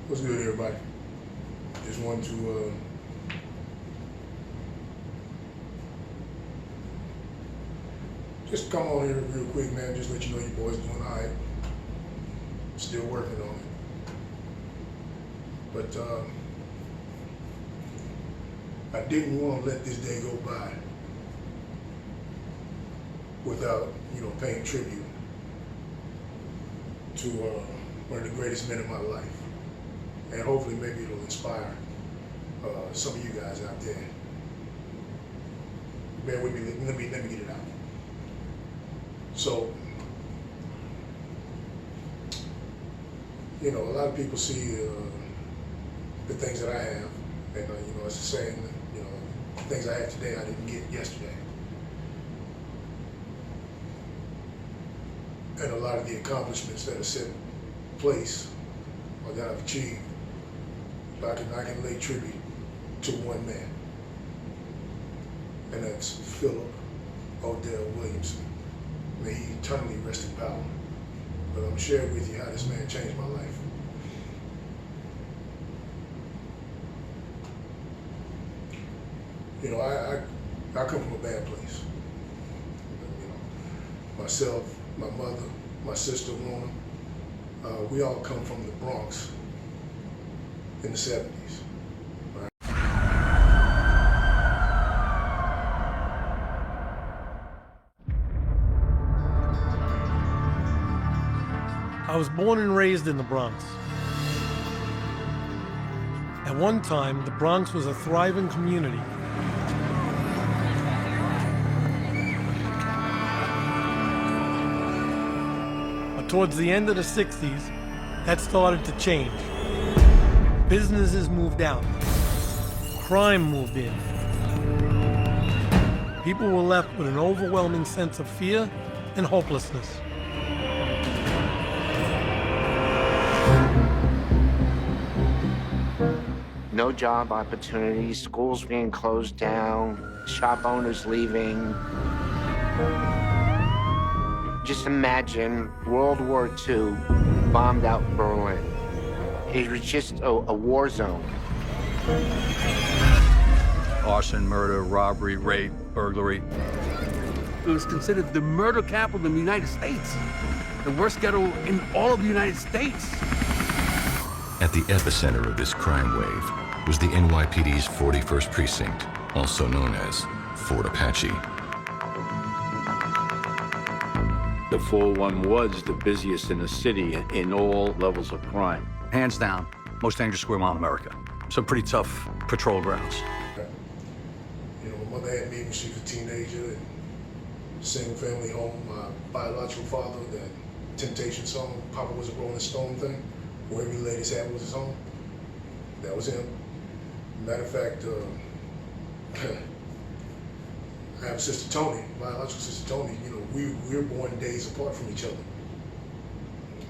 What's good, everybody? Just wanted to just come on here real quick, man. Just let you know your boy's doing all right. Still working on it. But I didn't want to let this day go by without, paying tribute to one of the greatest men in my life. And hopefully maybe it'll inspire some of you guys out there. Bear with me, let me get it out. So, a lot of people see the things that I have, and it's the saying, the things I have today I didn't get yesterday. And a lot of the accomplishments that are set in place or that I've achieved, I can lay tribute to one man, and that's Philip Odell Williamson. May he eternally rest in power. But I'm sharing with you how this man changed my life. I come from a bad place. Myself, my mother, my sister Lorna, we all come from the Bronx in the 70s. Right? I was born and raised in the Bronx. At one time, the Bronx was a thriving community. But towards the end of the 60s, that started to change. Businesses moved out. Crime moved in. People were left with an overwhelming sense of fear and hopelessness. No job opportunities, schools being closed down, shop owners leaving. Just imagine World War II bombed out Berlin. It was just a war zone. Arson, murder, robbery, rape, burglary. It was considered the murder capital in the United States. The worst ghetto in all of the United States. At the epicenter of this crime wave was the NYPD's 41st Precinct, also known as Fort Apache. The 401 was the busiest in the city in all levels of crime. Hands down, most dangerous square mile in America. Some pretty tough patrol grounds. My mother had me when she was a teenager, and single family home. My biological father, that Temptation song, Papa Was a Rolling Stone thing, where every lady's hat was his home. That was him. Matter of fact, I have a sister Tony, biological sister Tony. We were born days apart from each other.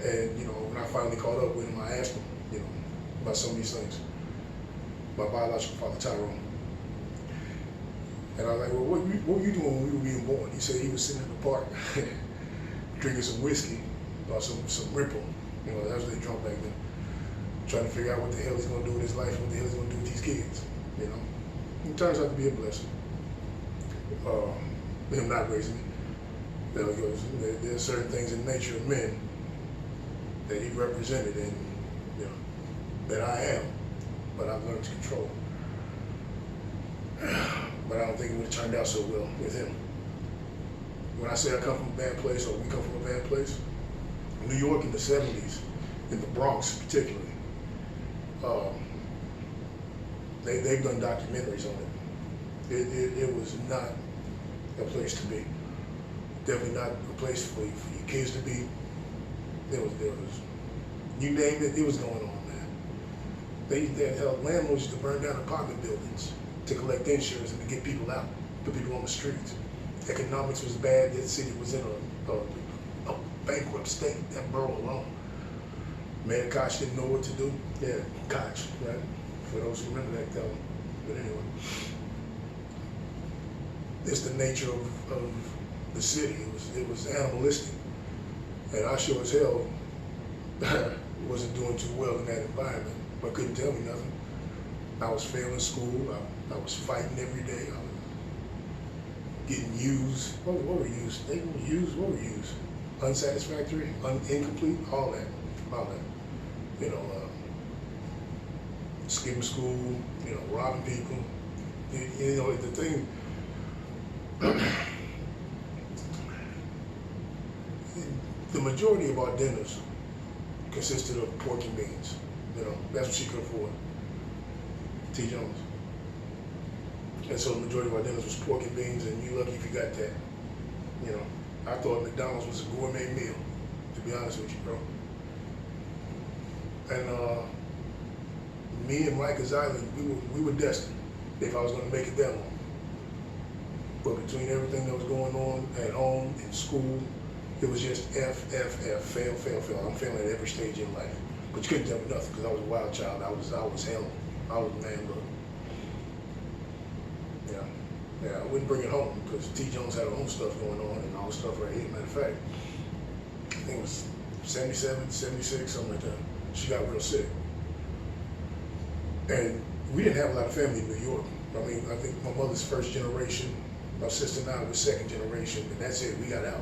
And when I finally caught up with him, I asked him, about some of these things. My biological father, Tyrone. And I was like, well, what were you doing when we were being born? He said he was sitting in the park drinking some whiskey or some Ripple. That was what they drunk back then. Trying to figure out what the hell he's going to do with his life, what the hell he's going to do with these kids. It turns out to be a blessing. Him not raising me. There are certain things in nature of men that he represented and that I am, but I've learned to control. But I don't think it would have turned out so well with him. When I say I come from a bad place, or we come from a bad place, New York in the 70s, in the Bronx particularly, they've done documentaries on it. It was not a place to be. Definitely not a place for your kids to be. There was, you name it, it was going on, man. They held landlords to burn down apartment buildings to collect insurance and to get people out, put people on the streets. Economics was bad. That city was in a bankrupt state, that borough alone. Mayor Koch didn't know what to do. Yeah, Koch, right? For those who remember that film. But anyway, it's the nature of the city. It was animalistic. And I sure as hell wasn't doing too well in that environment. but couldn't tell me nothing. I was failing school. I was fighting every day. I was getting used. What were used? They were used. What were used? Unsatisfactory, incomplete, all that. You know, skipping school. You know, robbing people. You know, the thing. The majority of our dinners consisted of pork and beans. You know, that's what she could afford. T. Jones. And so the majority of our dinners was pork and beans, and you lucky if you got that. You know, I thought McDonald's was a gourmet meal, to be honest with you, bro. And me and Mike Azalea, we were destined if I was going to make it that long. But between everything that was going on at home, in school, it was just fail. I'm failing at every stage in life. But you couldn't tell me nothing because I was a wild child. I was hell. I was a man, bro. Yeah, I wouldn't bring it home because T. Jones had her own stuff going on and all this stuff right here. Matter of fact, I think it was 77, 76, something like that. She got real sick. And we didn't have a lot of family in New York. I mean, I think my mother's first generation, my sister and I was second generation, and that's it, we got out.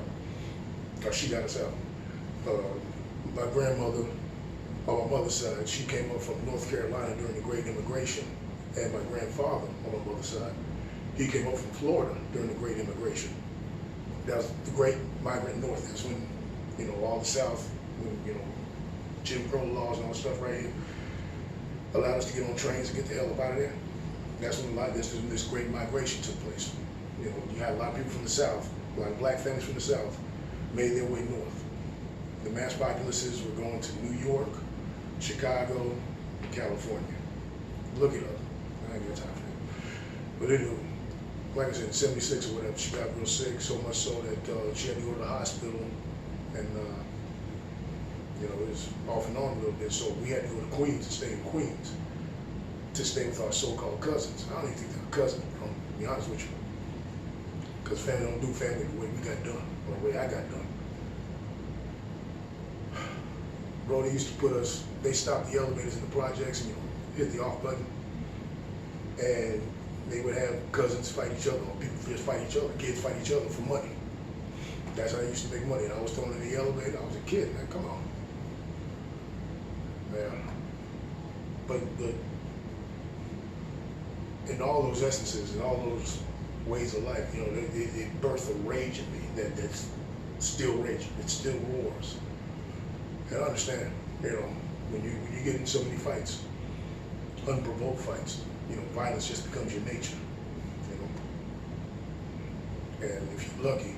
Or she got us out. My grandmother, on my mother's side, she came up from North Carolina during the Great Immigration, and my grandfather, on my mother's side, he came up from Florida during the Great Immigration. That was the Great Migrant North. That's when, you know, all the South, when, you know, Jim Crow laws and all that stuff right here, allowed us to get on trains and get the hell up out of there. That's when a lot of this great migration took place. You know, you had a lot of people from the South, a lot of black families from the South, made their way north. The mass populaces were going to New York, Chicago, and California. Look it up. I ain't got time for that. But anyway, like I said, in 76 or whatever, she got real sick, so much so that she had to go to the hospital, and you know, it was off and on a little bit, so we had to go to Queens and stay in Queens to stay with our so-called cousins. I don't even think they're cousins, to be honest with you. Because family don't do family the way we got done, or the way I got done. Bro, they used to put us, they stopped the elevators in the projects and, you know, hit the off button. And they would have cousins fight each other, or people just fight each other, kids fight each other for money. That's how they used to make money. And I was thrown in the elevator, I was a kid, man, come on. Yeah. But in all those essences, in all those ways of life, you know, it birthed a rage in me that's still raging. It still roars. And I understand, you know, when you get in so many fights, unprovoked fights, you know, violence just becomes your nature, you know. And if you're lucky,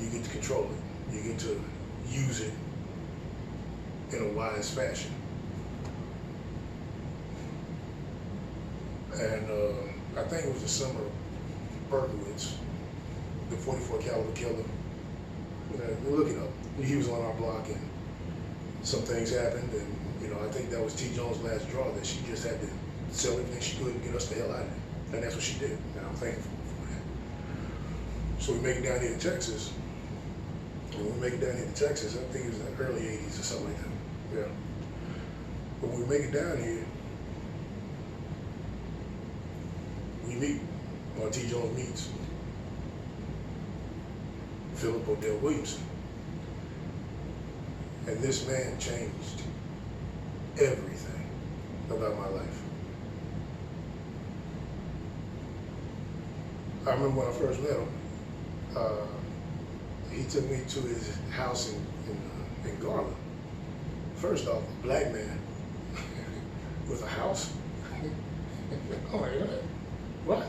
you get to control it. You get to use it in a wise fashion. And I think it was the summer of Berkowitz, the 44 caliber killer. You know, look it up. He was on our block, and some things happened, and you know, I think that was T. Jones' last draw, that she just had to sell everything she could and get us the hell out of there. And that's what she did, and I'm thankful for that. So we make it down here to Texas. When we make it down here to Texas, I think it was in the early 80s or something like that. Yeah. But when we make it down here, we meet, or T. Jones meets Philip Odell Williamson. And this man changed everything about my life. I remember when I first met him, he took me to his house in Garland. First off, a black man with a house. Oh my God, what?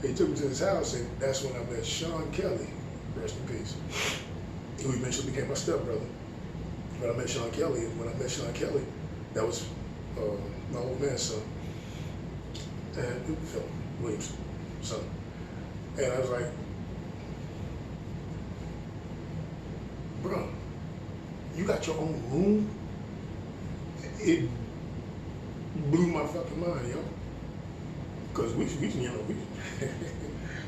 He took me to his house, and that's when I met Sean Kelly, rest in peace, who eventually became my stepbrother. When I met Sean Kelly, that was my old man's son, and Phil Williamson, son. And I was like, bro, you got your own room? It blew my fucking mind, yo. Cause we you know,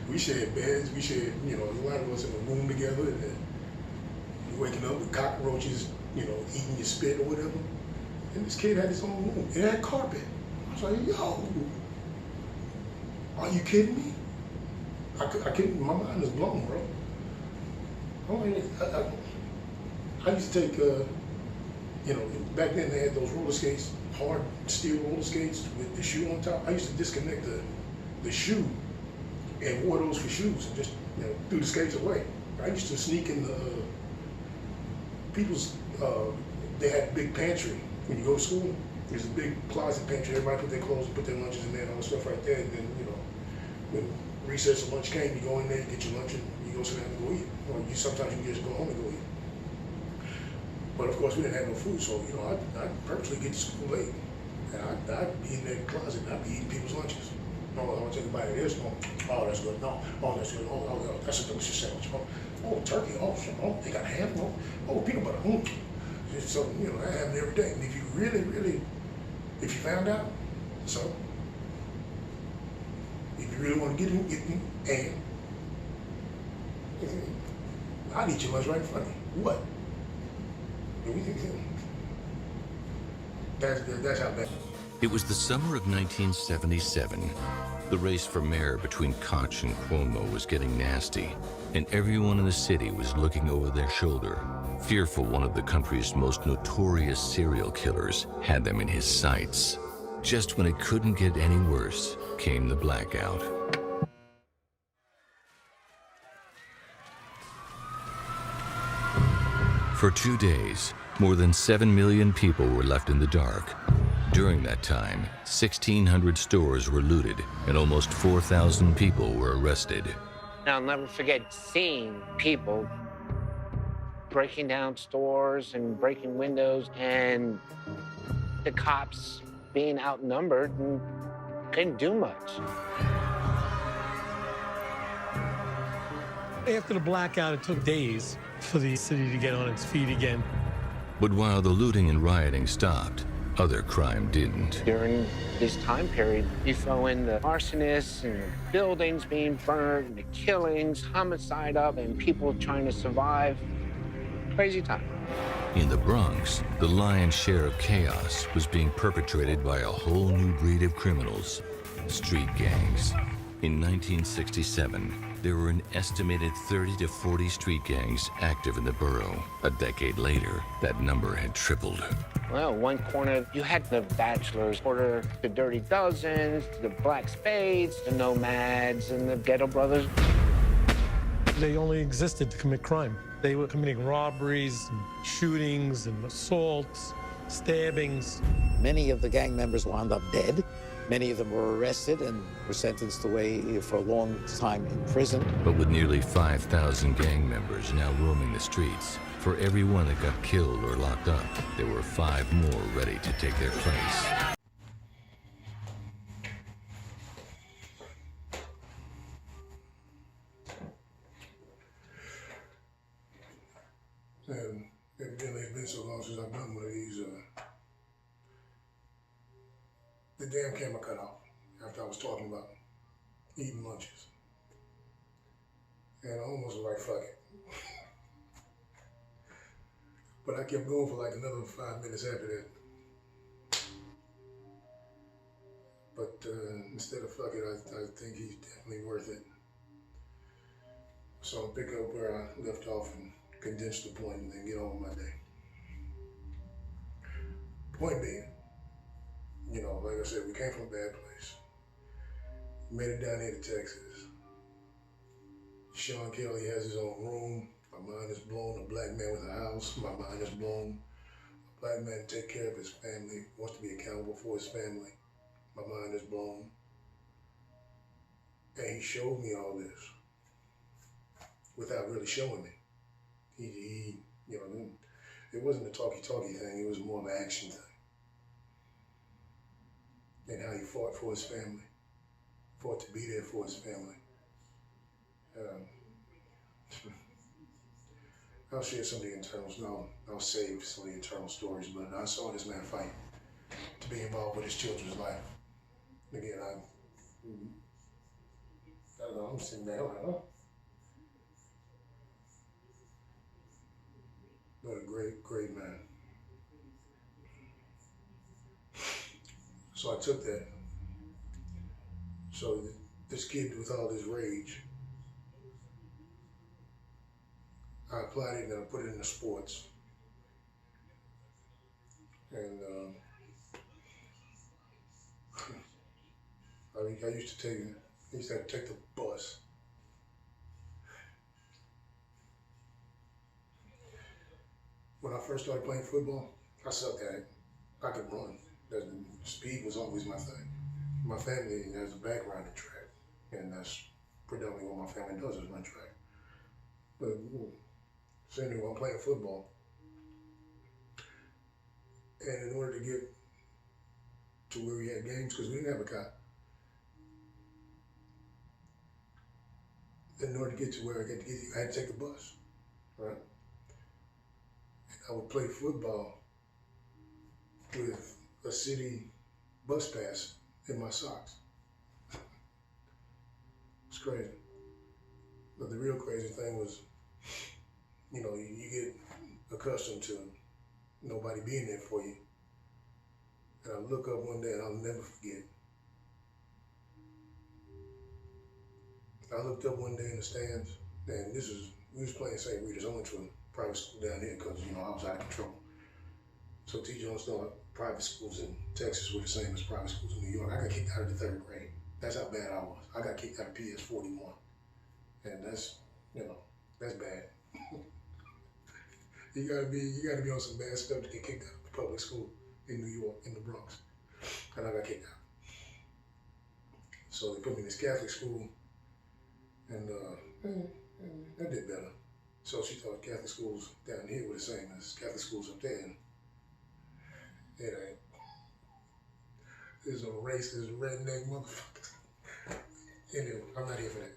we shared beds, we shared, you know, a lot of us in a room together, and waking up with cockroaches, eating your spit or whatever. And this kid had his own room. It had carpet. I was like, yo, are you kidding me? I couldn't, my mind is blown, bro. I used to take, back then they had those roller skates, hard steel roller skates with the shoe on top. I used to disconnect the shoe and wore those for shoes and just, threw the skates away. I used to sneak in the people's, they had a big pantry when you go to school. There's a big closet pantry. Everybody put their clothes, put their lunches in there and all the stuff right there. And then, when recess or lunch came, you go in there, get your lunch, and you go sit down and go eat. Or sometimes you just go home and go eat. But of course, we didn't have no food, so I'd purposely get to school late, and I'd be in that closet and I'd be eating people's lunches. No, I want to take a bite of this. Oh, that's good. No, oh, that's good. Oh, that's a delicious sandwich. Oh, turkey. Oh, they got ham. Oh, peanut butter. So that happened every day. And if you really, if you found out, so if you really want to get in, and I'd eat your lunch right in front of you. What? That's how bad. It was the summer of 1977. The race for mayor between Koch and Cuomo was getting nasty, and everyone in the city was looking over their shoulder, fearful one of the country's most notorious serial killers had them in his sights. Just when it couldn't get any worse, came the blackout. For 2 days, more than 7 million people were left in the dark. During that time, 1,600 stores were looted and almost 4,000 people were arrested. I'll never forget seeing people breaking down stores and breaking windows, and the cops being outnumbered and couldn't do much. After the blackout, it took days for the city to get on its feet again. But while the looting and rioting stopped, other crime didn't. During this time period, you throw in the arsonists and the buildings being burned, and the killings, homicide up, and people trying to survive. Crazy time. In the Bronx, the lion's share of chaos was being perpetrated by a whole new breed of criminals, street gangs. In 1967, there were an estimated 30 to 40 street gangs active in the borough. A decade later, that number had tripled. Well, one corner, you had the Bachelors, quarter, the Dirty Dozens, the Black Spades, the Nomads, and the Ghetto Brothers. They only existed to commit crime. They were committing robberies, and shootings, and assaults, stabbings. Many of the gang members wound up dead. Many of them were arrested and were sentenced away for a long time in prison. But with nearly 5,000 gang members now roaming the streets, for every one that got killed or locked up, there were 5 more ready to take their place. And evidently it's been so long since I've done one of these, the damn camera cut off after I was talking about eating lunches. And I almost was like, fuck it. But I kept going for like another 5 minutes after that. But instead of fuck it, I think he's definitely worth it. So I'll pick up where I left off and condense the point and then get on with my day. Point being, like I said, we came from a bad place. We made it down here to Texas. Sean Kelly has his own room. My mind is blown. A black man with a house. My mind is blown. A black man to take care of his family, wants to be accountable for his family. My mind is blown. And he showed me all this without really showing me. He it wasn't a talky-talky thing. It was more of an action thing. And how he fought for his family, fought to be there for his family. I'll share some of the internals. No, I'll save some of the internal stories, but I saw this man fight to be involved with his children's life. Again, I don't know, I'm sitting there like, huh? What a great, great man. So I took that. So this kid with all this rage, I applied it and I put it into sports. And I used to have to take the bus. When I first started playing football, I sucked at it. I could run. Speed was always my thing. My family has a background in track, and that's predominantly what my family does is run track. But so anyway, I'm playing football, and in order to get to where we had games, because we didn't have a cop, in order to get to where I had to take the bus, right? And I would play football with a city bus pass in my socks. It's crazy. But the real crazy thing was, you get accustomed to nobody being there for you. And I look up one day and I'll never forget. I looked up one day in the stands, and we was playing St. Rita's. I went to a private school down here because, I was out of control. So teachers don't know private schools in Texas were the same as private schools in New York. I got kicked out of the 3rd grade. That's how bad I was. I got kicked out of PS 41. And that's bad. You gotta be on some bad stuff to get kicked out of the public school in New York, in the Bronx. And I got kicked out. So they put me in this Catholic school, and I did better. So she thought Catholic schools down here were the same as Catholic schools up there. And it ain't. There's a racist redneck motherfucker. Anyway, I'm not here for that.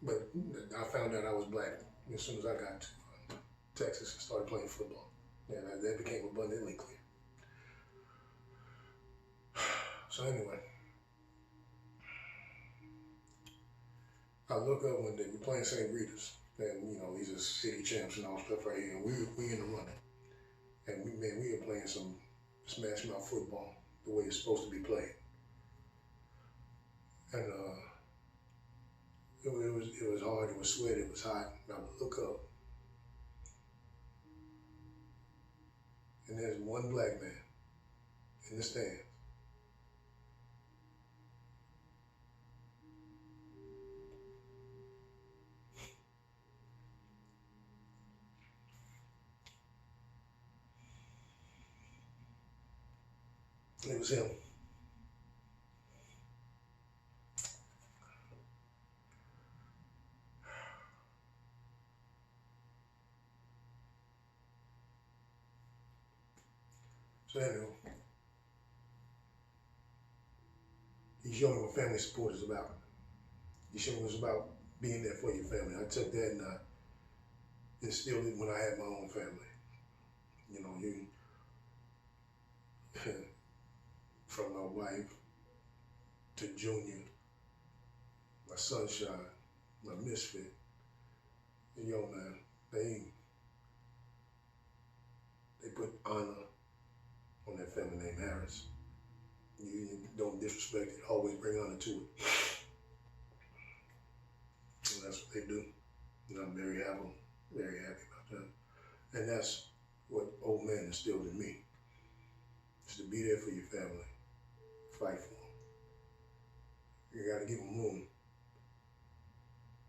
But I found out I was black as soon as I got to Texas and started playing football. And that became abundantly clear. So anyway, I look up one day, we're playing St. Rita's, and these are city champs and all stuff right here, and we in the running. And we are playing some smash mouth football the way it's supposed to be played. And it was hard, it was sweaty, it was hot, and I would look up, and there's one black man in the stands. It was him. So anyway, he showed me what family support is about. He showed me it's about being there for your family. I took that and I instilled it when I had my own family. From my wife to Junior, my sunshine, my misfit. And man, they put honor on that family name Harris. You don't disrespect it, always bring honor to it. And that's what they do. And I'm very happy about that. And that's what Ole Man instilled in me, is to be there for your family, fight for them. You gotta give them room,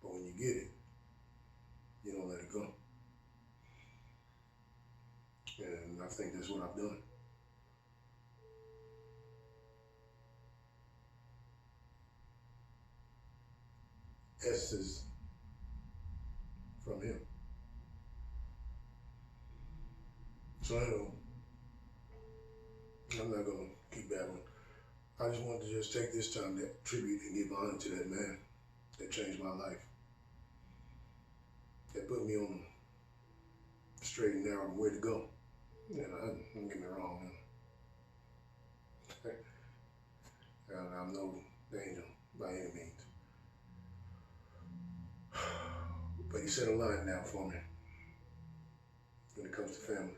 but when you get it, you don't let it go. And I think that's what I've done. S is from him. So I'm not gonna keep babbling. I just wanted to just take this time to tribute and give honor to that man that changed my life. That put me on the straight and narrow way to go. Don't get me wrong, I'm no angel by any means. But he set a line down for me. when it comes to family.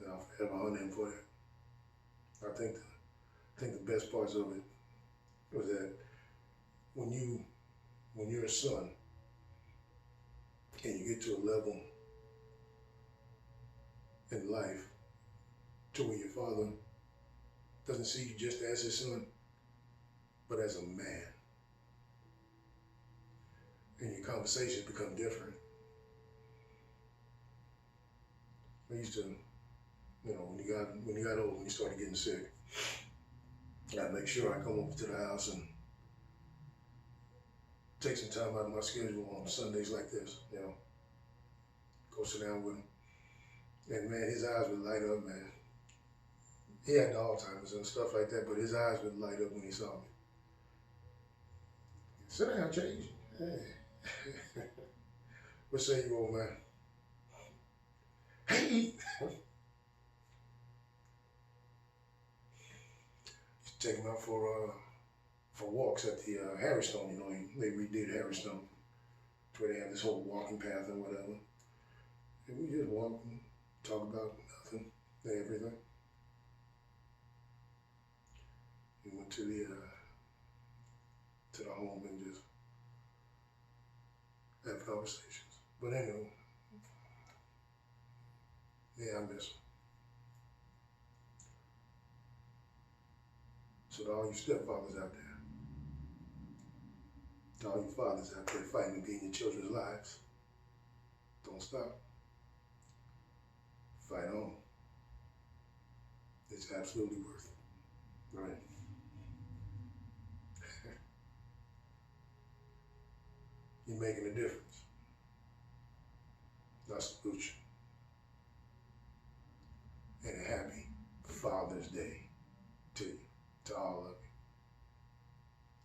And I'll forever honor him for that. I think the best parts of it was that when you're a son and you get to a level in life to where your father doesn't see you just as his son, but as a man. And your conversations become different. I used to, when you got old, when you started getting sick, I'd make sure I come over to the house and take some time out of my schedule on Sundays like this, go sit down with him. And man, his eyes would light up, man. He had the Alzheimer's and stuff like that, but his eyes would light up when he saw me. Sit down, Chase. Hey. What say you, old man? Hey! Take him out for walks at the Harry Stone. They redid Harry Stone, where they have this whole walking path and whatever. And we just walk and talk about nothing and everything. We went to the home and just have conversations. But anyway, yeah, I miss him. So to all you stepfathers out there, to all you fathers out there fighting to be in your children's lives, don't stop. Fight on. It's absolutely worth it. Right? You're making a difference. I salute you. And a happy Father's Day to you, to all of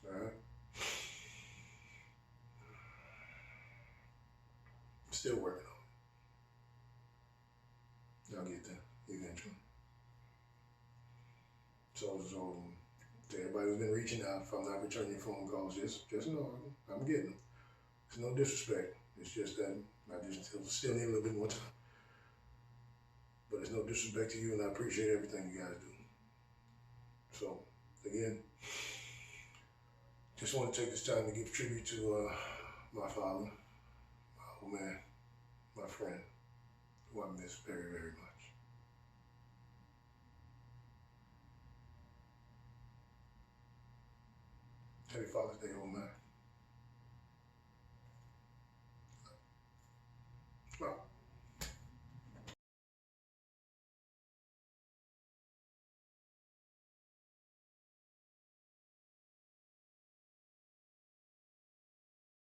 you. All right? Still working on it. Y'all get there eventually. So to everybody who's been reaching out, if I'm not returning your phone calls, just know I'm getting them. It's no disrespect. It's just that I just still need a little bit more time. But it's no disrespect to you, and I appreciate everything you guys do. So, again, just want to take this time to give tribute to my father, my old man, my friend, who I miss very, very much. Happy Father's Day, old man.